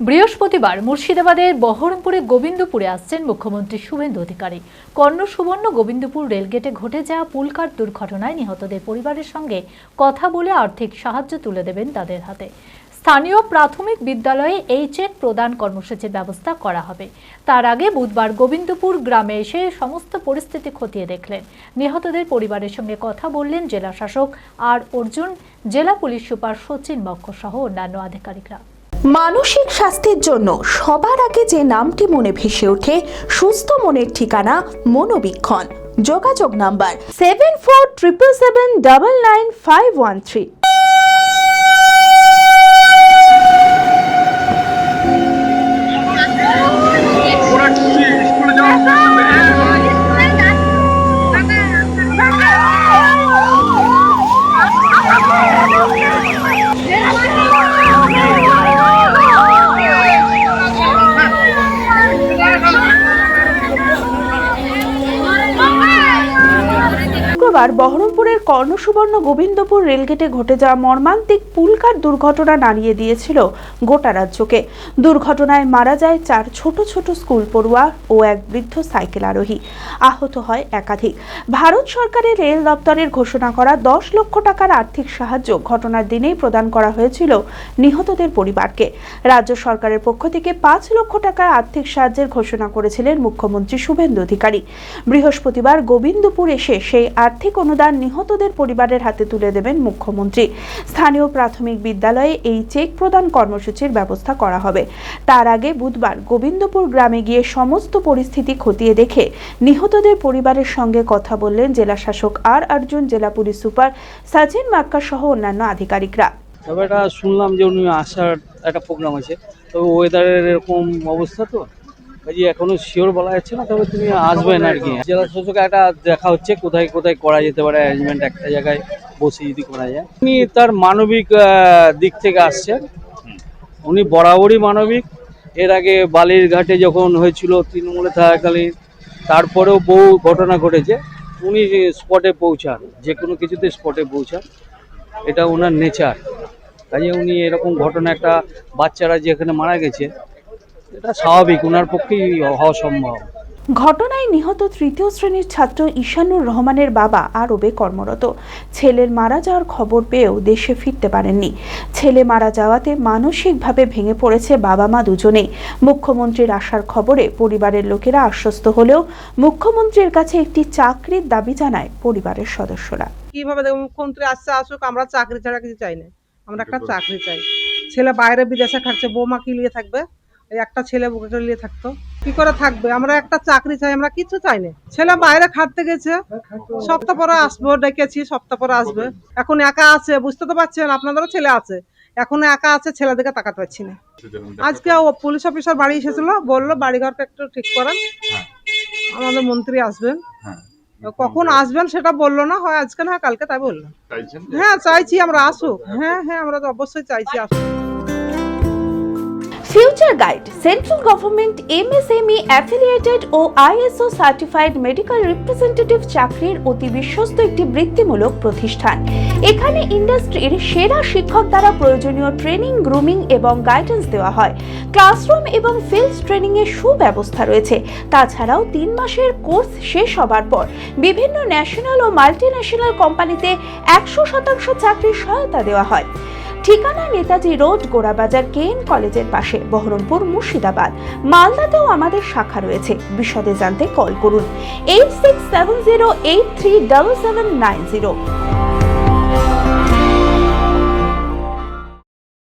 বৃহস্পতিবার মুর্শিদাবাদের বহরমপুরে গোবিন্দপুরে আসছেন মুখ্যমন্ত্রী শুভেন্দু অধিকারী। কর্ণসুবর্ণ গোবিন্দপুর রেলগেটে ঘটে যাওয়া পুলকার দুর্ঘটনায় নিহতদের পরিবারের সঙ্গে কথা বলে আর্থিক সাহায্য তুলে দেবেন তাদের হাতে। স্থানীয় প্রাথমিক বিদ্যালয়ে এই চেক প্রদান কর্মসূচির ব্যবস্থা করা হবে। তার আগে বুধবার গোবিন্দপুর গ্রামে এসে সমস্ত পরিস্থিতি খতিয়ে দেখলেন। নিহতদের পরিবারের সঙ্গে কথা বললেন জেলা শাসক আর অর্জুন, জেলা পুলিশ সুপার সচিন বক্ষ সহ অন্যান্য আধিকারিকরা। মানসিক স্বাস্থ্যের জন্য সবার আগে যে নামটি মনে ভেসে ওঠে, সুস্থ মনের ঠিকানা মনোবীক্ষণ। যোগাযোগ নাম্বার 7477799513। বহরমপুরের কর্ণসুবর্ণ গোবিন্দপুর রেলগেটে ঘটে যাওয়া মর্মান্তিক পুলকার দুর্ঘটনা নাড়িয়ে দিয়েছিল গোটা রাজ্যকে। দুর্ঘটনায় মারা যায় 4 ছোট ছোট স্কুল পড়ুয়া ও এক বৃদ্ধ সাইকেল আরোহী। আহত হয় একাধিক। ভারত সরকারের রেল দপ্তরের ঘোষণা করা 10 লক্ষ টাকার আর্থিক সাহায্য ঘটনার দিনেই প্রদান করা হয়েছিল নিহতদের পরিবারকে। রাজ্য সরকারের পক্ষ থেকে 5 লক্ষ টাকার আর্থিক সাহায্যের ঘোষণা করেছিলেন মুখ্যমন্ত্রী শুভেন্দু অধিকারী। বৃহস্পতিবার গোবিন্দপুর এসে সেই আর্থিক অনুদান নিহতদের পরিবারের হাতে তুলে দেবেন মুখ্যমন্ত্রী। স্থানীয় প্রাথমিক বিদ্যালয়ে এই চেক প্রদান কর্মসূচির ব্যবস্থা করা হবে। তার আগে বুধবার গোবিন্দপুর গ্রামে গিয়ে সমস্ত পরিস্থিতি খতিয়ে দেখে নিহতদের পরিবারের সঙ্গে কথা বললেন জেলা শাসক আর অর্জুন, জেলা পুলিশ সুপার সচিন বক্ষ সহ অন্যান্য আধিকারিকরা। তবে এটা শুনলাম যে উনি আসার একটা প্রোগ্রাম আছে, তবে ওয়েদারের এরকম অবস্থা তো এখনো শিওর বলা যাচ্ছে না, তবে তুমি আসবেন আর কি। জেলা শাসক একটা দেখা হচ্ছে কোথায় কোথায় করা যেতে পারে অ্যারেঞ্জমেন্ট, একটা জায়গায় বসে যদি করা যায়। উনি তার মানবিক দিক থেকে আসছেন, উনি বরাবরই মানবিক। এর আগে বালির ঘাটে যখন হয়েছিল তৃণমূলে থাকাকালীন, তারপরেও বহু ঘটনা ঘটেছে, উনি স্পটে পৌঁছান, যে কোনো কিছুতে স্পটে পৌঁছান, এটা ওনার নেচার। কাজে উনি এরকম ঘটনা, একটা বাচ্চারা যেখানে মারা গেছে, এটা স্বাভাবিক, ওনার পক্ষেই হওয়া সম্ভব। ঘটনায় নিহত 3য় শ্রেণীর ছাত্র ঈশানুর রহমানের বাবা আরবে কর্মরত। ছেলের মারা যাওয়ার খবর পেয়েও দেশে ফিরতে পারেননি। ছেলে মারা যাওয়াতে মানসিকভাবে ভেঙে পড়েছে বাবা মা দুজনেই। মুখ্যমন্ত্রীর আসার খবরে পরিবারের লোকেরা আশ্বস্ত হলেও মুখ্যমন্ত্রীর কাছে একটি চাকরির দাবি জানায় পরিবারের সদস্যরা। কিভাবে মুখ্যমন্ত্রী আসছে আসুক, আমরা চাকরি ছাড়া কিছু চাই না। আমরা একটা চাকরি চাই। ছেলে বাইরে বিদেশে থাকছে, বৌমা কি নিয়ে থাকবে? একটা ছেলে বুকে নিয়ে থাকতো, কি করে থাকবে? আমরা একটা চাকরি চাই, আমরা কিছু চাই না। ছেলে বাইরে খাটতে গেছে, সপ্তাহ পরে আসবো, ডেকেছি, সপ্তাহ পরে আসবে। এখন একা আছে, বুঝতে তো পারছেন, আপনাদেরও ছেলে আছে, এখন একা আছে, ছেলের দিকে তাকাতে পারছি না। আজকে ও পুলিশ অফিসার বাড়ি এসেছিল, বললো বাড়িঘরটা একটু ঠিক করেন, আমাদের মন্ত্রী আসবেন। কখন আসবেন সেটা বললো না, হয় আজকে না কালকে, তাই বললো। হ্যাঁ চাইছি আমরা আসুক, হ্যাঁ হ্যাঁ আমরা তো অবশ্যই চাইছি আসুক। Future guide central government MSME affiliated ও আইএসও সার্টিফাইড মেডিকেল রিপ্রেজেন্টেটিভ চাকরির অতি বিশ্বস্ত একটি বৃত্তিমূলক প্রতিষ্ঠান। এখানে ইন্ডাস্ট্রির সেরা শিক্ষক দ্বারা প্রয়োজনীয় ট্রেনিং, গ্রুমিং এবং গাইডেন্স দেওয়া হয়। ক্লাসরুম এবং ফিল্ড ট্রেনিং এর সুব্যবস্থা রয়েছে। তাছাড়াও 3 মাসের কোর্স শেষ হবার পর বিভিন্ন ন্যাশনাল ও মাল্টিন্যাশনাল কোম্পানিতে 100% চাকরির সহায়তা দেওয়া হয়। ঠিকানা নেতাজি রোড, গোড়াবাজার কেএন কলেজের পাশে, বহরমপুর, মুর্শিদাবাদ। মালদাতেও আমাদের শাখা রয়েছে। বিশদে জানতে কল করুন 8670837790।